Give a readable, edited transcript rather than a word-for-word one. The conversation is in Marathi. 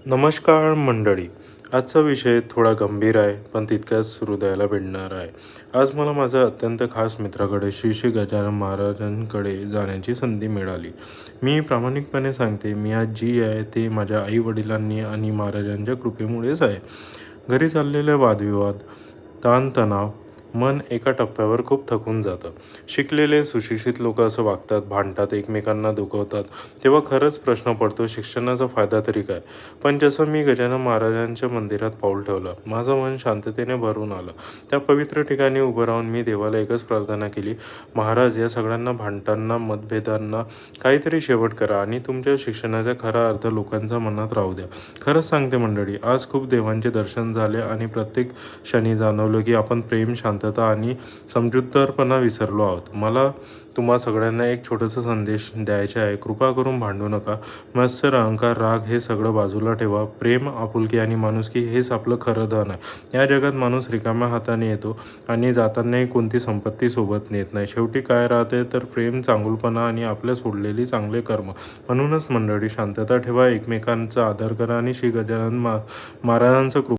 नमस्कार मंडळी. आजचा विषय थोडा गंभीर आहे, पण तितक्याच हृदयाला भिडणार आहे. आज मला माझ्या अत्यंत खास मित्राकडे श्री श्री गजानन महाराजांकडे जाण्याची संधी मिळाली. मी प्रामाणिकपणे सांगते, मी आज जी आहे ते माझ्या आई-वडिलांनी आणि महाराजांच्या कृपेमुळेच आहे. घरी चाललेले वादविवाद, ताणतणाव, मन एका टप्प्यावर खूप थकून जातं. शिकलेले सुशिक्षित लोक असं वागतात, भांडतात, एकमेकांना दुखवतात. तेव्हा खरंच प्रश्न पडतो, शिक्षणाचा फायदा तरी काय? पण जसं मी गजानन महाराजांच्या मंदिरात पाऊल ठेवलं, माझं मन शांततेने भरून आलं. त्या पवित्र ठिकाणी उभं राहून मी देवाला एकच प्रार्थना केली, महाराज, या सगळ्यांना, भांडणांना, मतभेदांना काहीतरी शेवट करा आणि तुमच्या शिक्षणाचा खरा अर्थ लोकांच्या मनात राहू द्या. खरंच सांगते मंडळी, आज खूप देवांचे दर्शन झाले आणि प्रत्येक क्षणी जाणवलं की आपण प्रेम, शांतता आणि समजूतदारपणा विसरलो आहोत. मला तुम्हा सगळ्यांना एक छोटासा संदेश द्यायचा आहे. कृपा करून भांडू नका. मत्सर, अहंकार, राग हे सगळं बाजूला ठेवा. प्रेम, आपुलकी आणि माणुसकी हेच आपलं खरं धन आहे. या जगात माणूस रिकाम्या हाताने येतो आणि जातानाही कोणती संपत्ती सोबत नेत नाही. शेवटी काय राहते तर प्रेम, चांगुलपणा आणि आपल्या सोडलेली चांगले कर्म. म्हणूनच मंडळी, शांतता ठेवा, एकमेकांचा आदर करा आणि श्री गजानन महाराजांचं